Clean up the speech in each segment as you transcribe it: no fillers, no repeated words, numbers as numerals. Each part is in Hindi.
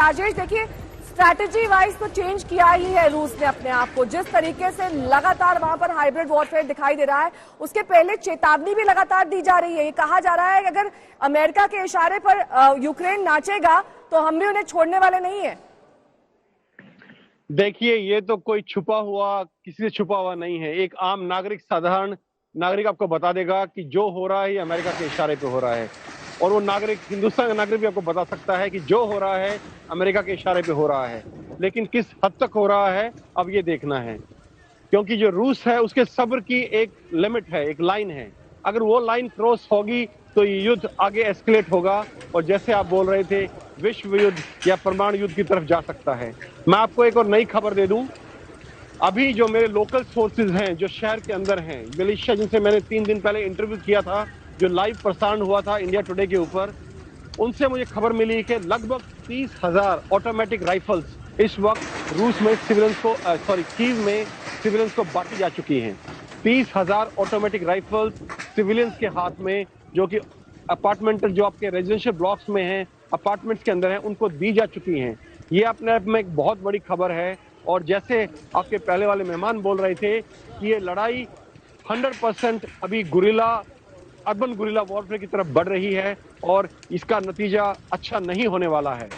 राजेश देखिए, स्ट्रैटेजी वाइज तो चेंज किया ही है रूस ने अपने आप को। जिस तरीके से लगातार वहां पर हाइब्रिड वॉरफेयर दिखाई दे रहा है, उसके पहले चेतावनी भी लगातार दी जा रही है। ये कहा जा रहा है कि अगर अमेरिका के इशारे पर यूक्रेन नाचेगा तो हम भी उन्हें छोड़ने वाले नहीं है। देखिए, ये तो कोई छुपा हुआ, किसी से छुपा हुआ नहीं है। एक आम नागरिक, साधारण नागरिक आपको बता देगा कि जो हो रहा है ये अमेरिका के इशारे पे हो रहा है। और वो नागरिक, हिंदुस्तान का नागरिक भी आपको बता सकता है कि जो हो रहा है अमेरिका के इशारे पे हो रहा है। लेकिन किस हद तक हो रहा है अब ये देखना है, क्योंकि जो रूस है उसके सब्र की एक लिमिट है, एक लाइन है। अगर वो लाइन क्रॉस होगी तो ये युद्ध आगे एस्केलेट होगा और जैसे आप बोल रहे थे, विश्व युद्ध या परमाणु युद्ध की तरफ जा सकता है। मैं आपको एक और नई खबर दे दूं। अभी जो मेरे लोकल सोर्सेज हैं, जो शहर के अंदर हैं, मिलिशिया जिनसे मैंने 3 दिन पहले इंटरव्यू किया था, जो लाइव प्रसारण हुआ था इंडिया टुडे के ऊपर, उनसे मुझे खबर मिली कि लगभग 30,000 ऑटोमेटिक राइफल्स इस वक्त रूस में सिविलियंस को, कीव में सिविलियंस को बांटी जा चुकी हैं। 30,000 ऑटोमेटिक राइफल्स सिविलियंस के हाथ में, जो कि अपार्टमेंटल, जो आपके रेजिडेंशियल ब्लॉक्स में हैं, अपार्टमेंट्स के अंदर हैं, उनको दी जा चुकी हैं। ये अपने आप में एक बहुत बड़ी खबर है। और जैसे आपके पहले वाले मेहमान बोल रहे थे कि ये लड़ाई 100% अभी गुरिल्ला, अर्बन गुरिल्ला वॉरफेयर की तरफ बढ़ रही है और इसका नतीजा अच्छा नहीं होने वाला है।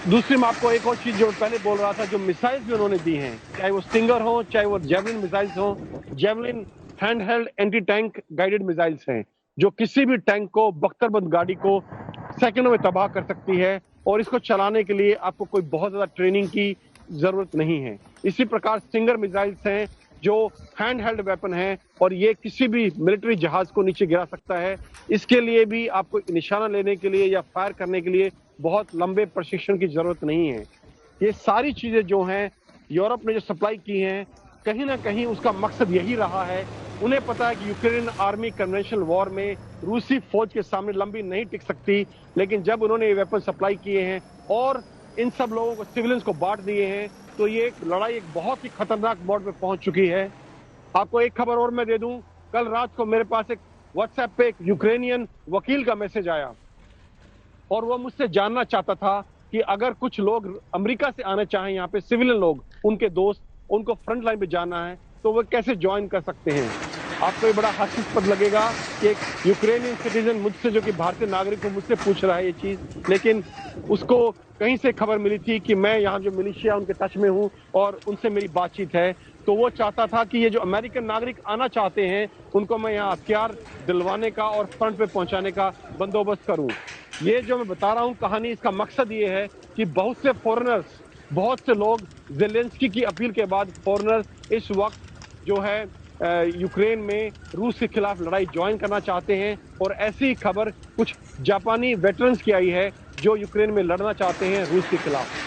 दूसरी मैं आपको एक और चीज जो पहले बोल रहा था, जो मिसाइल्स भी उन्होंने दी हैं, चाहे वो स्टिंगर हो, चाहे वो जेवलिन मिसाइल्स हो। Javelin hand held anti tank guided missiles हैं, जो किसी भी टैंक को, बख्तरबंद गाड़ी को सेकंडों में तबाह कर सकती है। और इसको चलाने के लिए आपको कोई बहुत ज्यादा ट्रेनिंग की जरूरत नहीं है। इसी प्रकार स्टिंगर मिसाइल्स हैं, जो हैंड हेल्ड वेपन है और ये किसी भी मिलिट्री जहाज को नीचे गिरा सकता है। इसके लिए भी आपको निशाना लेने के लिए या फायर करने के लिए बहुत लंबे प्रशिक्षण की जरूरत नहीं है। ये सारी चीजें जो हैं, यूरोप ने जो सप्लाई की हैं, कहीं ना कहीं उसका मकसद यही रहा है। उन्हें पता है कि यूक्रेन आर्मी कन्वेंशनल वॉर में रूसी फौज के सामने लंबी नहीं टिक सकती। लेकिन जब उन्होंने ये वेपन सप्लाई किए हैं और इन सब लोगों को, सिविलियंस को बांट दिए हैं, तो ये लड़ाई एक बहुत ही खतरनाक मोड़ पे पहुंच चुकी है। आपको एक खबर और मैं दे दूं, कल रात को मेरे पास एक व्हाट्सएप पे एक यूक्रेनियन वकील का मैसेज आया और वो मुझसे जानना चाहता था कि अगर कुछ लोग अमेरिका से आना चाहें, यहाँ पे सिविलियन लोग, उनके दोस्त, उनको फ्रंट लाइन पे जाना है, तो वो कैसे ज्वाइन कर सकते हैं। आपको ये बड़ा हास्यास्पद लगेगा कि एक यूक्रेनियन सिटीजन मुझसे, जो कि भारतीय नागरिक हो, मुझसे पूछ रहा है ये चीज। लेकिन उसको कहीं से खबर मिली थी कि मैं यहाँ जो मिलिशिया उनके टच में हूँ और उनसे मेरी बातचीत है। तो वो चाहता था कि ये जो अमेरिकन नागरिक आना चाहते हैं, उनको मैं यहाँ हथियार दिलवाने का और फ्रंट पे पहुंचाने का बंदोबस्त करूं। ये जो मैं बता रहा हूँ कहानी, इसका मकसद ये है कि बहुत से फॉरेनर्स, बहुत से लोग ज़ेलेंस्की की अपील के बाद फॉरेनर्स इस वक्त जो है यूक्रेन में रूस के खिलाफ लड़ाई ज्वाइन करना चाहते हैं। और ऐसी खबर कुछ जापानी वेटरन्स की आई है जो यूक्रेन में लड़ना चाहते हैं रूस के खिलाफ।